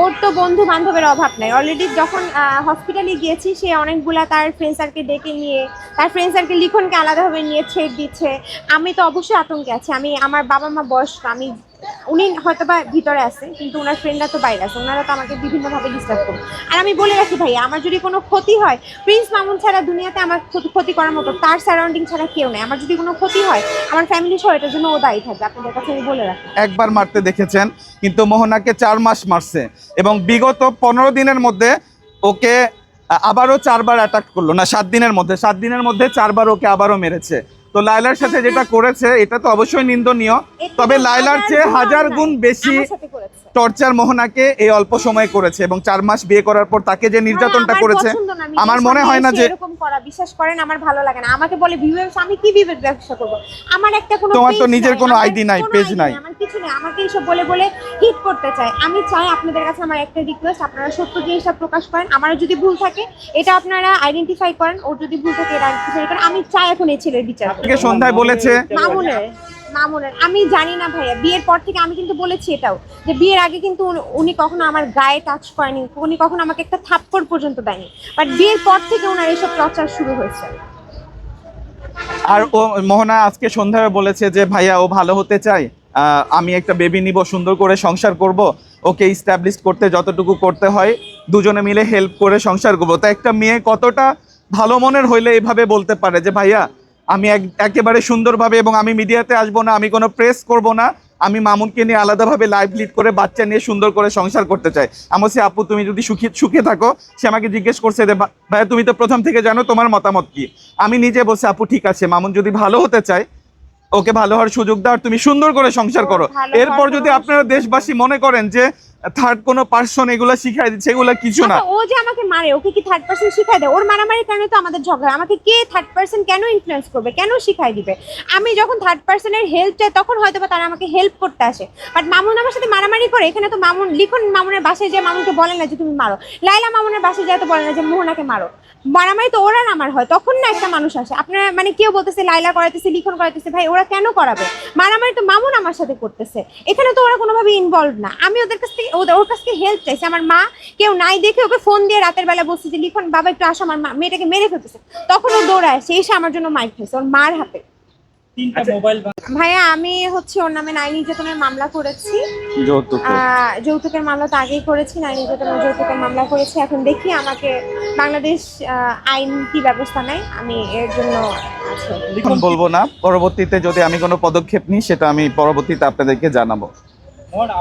ওর তো বন্ধু বান্ধবের অভাব নাই। অলরেডি যখন হসপিটালে গিয়েছি, সে অনেকগুলা তার ফ্রেন্ড সার্কেল ডেকে নিয়ে, তার ফ্রেন্ড সার্কেল লিখনকে আলাদাভাবে নিয়ে ছেড় দিচ্ছে। আমি তো অবশ্যই আতঙ্কে আছি। আমার বাবা মা বয়স্ক, উনি হয়তো বা ভিতরে আছে, কিন্তু ওনার ফ্রেন্ডরা তো বাইরে আছে, ওনারা তো আমাকে বিভিন্নভাবে ডিস্টার্ব করবে। আর আমি বলে রাখি ভাই, আমার যদি কোনো ক্ষতি হয়, প্রিন্স মামুন ছাড়া দুনিয়াতে আমার ক্ষতি করার মতো তার সারাউন্ডিং ছাড়া কেউ নেই। আমার যদি কোনো ক্ষতি হয়, আমার ফ্যামিলি সহ এটার জন্য ও দায়ী থাকবে। আপনাদের কাছে আমি বলে রাখি, একবার মারতে দেখেছেন, কিন্তু মোহনাকে 4 মাস মারছে এবং বিগত 15 দিনের মধ্যে ওকে আবারও 4বার অ্যাটাক করলো। না, 7 দিনের মধ্যে 4বার ওকে আবারও মেরেছে। তো লাইলার সাথে যেটা করেছে এটা তো অবশ্যই নিন্দনীয়, তবে লাইলার চেয়ে 1000 গুণ বেশি টর্চার মোহনাকে এই অল্প সময়ে করেছে এবং 4 মাস বিয়ে করার পর তাকে যে নির্যাতনটা করেছে, আমার মনে হয় না যে এরকম করা, বিশ্বাস করেন আমার ভালো লাগে না। আমাকে বলে ভিউয়ার্স, আমি কি বিবেক ব্যবসা করব? আমার একটা কোনো তোমার তো নিজের কোনো আইডি নাই, পেজ নাই, আমার কিছু নেই। আমাকে এইসব বলে বলে হিট করতে চায়। আমি চাই আপনাদের কাছে আমার একটা রিকোয়েস্ট, আপনারা সত্য জিনিসটা প্রকাশ করেন। আমার যদি ভুল থাকে এটা আপনারা আইডেন্টিফাই করেন, ওর যদি ভুল থাকে এটা আইডেন্টিফাই করেন। আমি চাই এখন এই ছেলের বিচার। সন্ধ্যায় বলেছে মামুনের আমি জানি না ভাইয়া, বিয়ের পর থেকে আমি কিন্তু বলেছি এটাও, যে বিয়ের আগে কিন্তু উনি কখনো আমার গায়ে টাচ করেনি, উনি কখনো আমাকে একটা থাপ্পড় পর্যন্ত দেয়নি, বাট বিয়ের পর থেকে ওনার এইসব টর্চার শুরু হয়েছে। আর ও মোহনা আজকে সন্ধ্যায় বলেছে যে ভাইয়া ও ভালো হতে চায়, আমি একটা বেবি নিব, সুন্দর করে সংসার করব, ওকে ইস্টাবলিশ করতে যতটুকু করতে হয় দুজনে মিলে হেল্প করে সংসার করবো। তা একটা মেয়ে কতটা ভালো মনের হইলে এইভাবে বলতে পারে যে ভাইয়া আমি একেবারে সুন্দরভাবে, এবং আমি মিডিয়াতে আসবো না, আমি কোনো প্রেস করব না, আমি মামুনকে নিয়ে আলাদাভাবে লাইভ লিড করে বাচ্চা নিয়ে সুন্দর করে সংসার করতে চাই। আমি বলছি আপু তুমি যদি সুখে থাকো, সে আমাকে জিজ্ঞেস করছে যে ভাইয়া তুমি তো প্রথম থেকে জানো, তোমার মতামত কি? আমি নিজে বলছি আপু ঠিক আছে, মামুন যদি ভালো হতে চায় ওকে ভালো হওয়ার সুযোগ দাও, তুমি সুন্দর করে সংসার করো। এরপর যদি আপনারা দেশবাসী মনে করেন যে থার্ড কোনো পার্সন এগুলা শিখাই দিচ্ছে, এগুলা কিছু না। ও যে আমাকে মারে, ওকে কি থার্ড পার্সন শিখাই দেয়? ওর মারামারির কারণে তো আমাদের ঝগড়া। আমাকে কে থার্ড পার্সন কেন ইনফ্লুয়েন্স করবে, কেন শিখাই দিবে? আমি যখন থার্ড পার্সনের হেল্প চাই তখন হয়তো বা তারা আমাকে হেল্প করতে আসে, বাট মামুন আমার সাথে মারামারি করে। এখানে তো লিখন মামুনের বাসায় যায়, মামুনকে বলে না যে তুমি মারো। লাইলা মামুনের বাসায় যায় তো বলে না যে মোহনাকে মারো। মারামারি তো ওরা আমার হয়, তখন না একটা মানুষ আসে। আপনারা মানে কেউ বলতেছে লাইলা করাইতেছে, লিখন করাইতেছে, ভাই ওরা কেন করাবে? মারামারি তো মামুন আমার সাথে করতেছে, এখানে তো ওরা কোনোভাবে ইনভলভ না। আমি ওর কাছ থেকে হেল্প চাইছি। আমার মা কেউ নাই দেখে ওকে ফোন দিয়ে রাতের বেলা বলছে যে লিখন বাবা একটু আসো, আমার মেয়েটাকে মেরে ফেলতেছে। তখন ও দৌড়ায়, সে এসে আমার জন্য মাইক খাইছে ওর মার হাতে। ভাইয়া আমি ওর নামে নারী নির্যাতনের মামলা করেছি, যৌতুকের মামলা তো আগেই করেছি, নারী নির্যাতনের যৌতুকের মামলা করেছি। এখন দেখি আমাকে বাংলাদেশ আইন কি ব্যবস্থা নেয়, আমি এর জন্য বলবো না। পরবর্তীতে যদি আমি কোনো পদক্ষেপ নিই সেটা আমি পরবর্তীতে আপনাদেরকে জানাবো।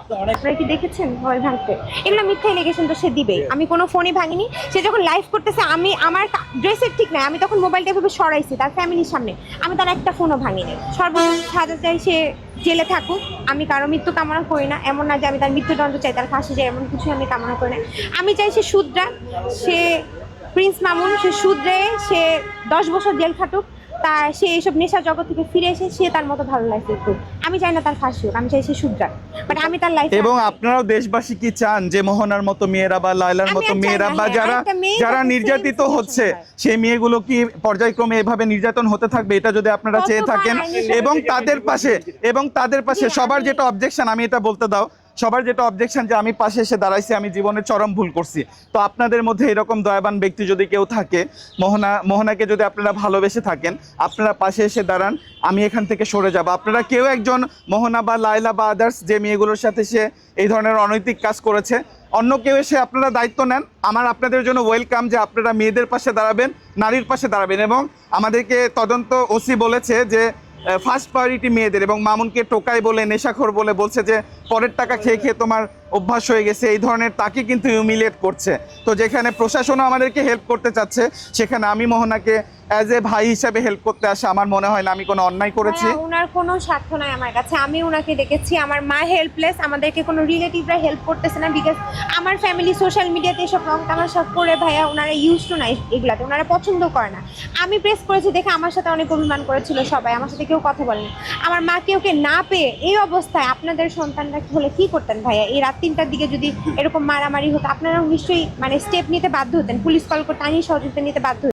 আপনারা কি দেখেছেন মোবাইল ভাঙতে? এগুলো মিথ্যা এলিগেশন তো সে দিবেই। আমি কোনো ফোনই ভাঙিনি। সে যখন লাইভ করতেছে, আমার ড্রেসের ঠিক নাই, আমি তখন মোবাইলটা এভাবে সরাইছি তার ফ্যামিলির সামনে, আমি তার একটা ফোনও ভাঙিনি। সর্বোচ্চ সাজা চাই সে জেলে থাকুক। আমি কারো মৃত্যু কামনা করি না, এমন না যে আমি তার মৃত্যুদণ্ড চাই, তার ফাঁসি চাই, এমন কিছু আমি কামনা করি না। আমি চাই সে শুধরা, সে প্রিন্স মামুন, সে শুধরে, সে 10 বছর জেল খাটুক, সে এইসব নেশা জগৎ থেকে ফিরে এসে সে তার মতো ভালো লাইফ করুক। আমি চাই না তার ফাঁসি হোক, আমি চাই সে শুধরা, বাট আমি তার লাইফ। এবং আপনারাও দেশবাসী কি চান যে মোহনার মতো মেয়েরা বা লাইলার মতো মেয়েরা বা যারা নির্যাতিত হচ্ছে সেই মেয়েগুলো কি পর্যায়ক্রমে এভাবে নির্যাতন হতে থাকবে? এটা যদি আপনারা চেয়ে থাকেন এবং তাদের পাশে সবার যেটা অবজেকশন, আমি এটা বলতে দাও, সবার যেটা অবজেকশন যে আমি পাশে এসে দাঁড়াইছি, আমি জীবনের চরম ভুল করছি। তো আপনাদের মধ্যে এরকম দয়াবান ব্যক্তি যদি কেউ থাকে, মোহনাকে যদি আপনারা ভালোবেসে থাকেন, আপনারা পাশে এসে দাঁড়ান, আমি এখান থেকে সরে যাব। আপনারা কেউ একজন মোহনা বা লাইলা বা আদার্স যে মেয়েগুলোর সাথে সে এই ধরনের অনৈতিক কাজ করেছে, অন্য কেউ এসে আপনারা দায়িত্ব নেন। আপনাদের জন্য ওয়েলকাম যে আপনারা মেয়েদের পাশে দাঁড়াবেন, নারীর পাশে দাঁড়াবেন। এবং আমাদেরকে তদন্ত ওসি বলেছে যে ফার্স্ট প্রায়োরিটি মেয়েদের, এবং মামুনকে টোকাই বলে, নেশাখোর বলে বলছে যে পরের টাকা খেয়ে খেয়ে তোমার অভ্যাস হয়ে গেছে, এই ধরনের তাকে কিন্তু হিউমিলিয়েট করছে। তো যেখানে প্রশাসনও আমাদেরকে হেল্প করতে চাচ্ছে, সেখানে আমি মোহনাকে অ্যাজ এ ভাই হিসাবে হেল্প করতে আসা, আমার মনে হয় না আমি কোনো অন্যায় করেছি। ওনার কোনো স্বার্থ নাই আমার কাছে, আমি ওনাকে ডেকেছি। আমার মা হেল্পলেস, আমাদেরকে কোনো রিলেটিভরা হেল্প করতেছে না, বিকজ আমার ফ্যামিলি সোশ্যাল মিডিয়াতে এসব রং তামাশা করে ভাইয়া ওনারা ইউজ টু নাই, এগুলাতে ওনারা পছন্দ করে না। আমি প্রেস করেছি দেখে আমার সাথে অনেক অভিমান করেছিল সবাই, আমার সাথে কেউ কথা বলেনি। আমার মাকে ওকে না পেয়ে এই অবস্থায় আপনাদের সন্তানরা হলে কি করতেন ভাইয়া? এই রাত 3টার দিকে যদি এরকম মারামারি হতো, আপনারা নিশ্চয়ই মানে স্টেপ নিতে বাধ্য হতেন, পুলিশ কল করতে, আইনি সহযোগিতা নিতে বাধ্য হতেন।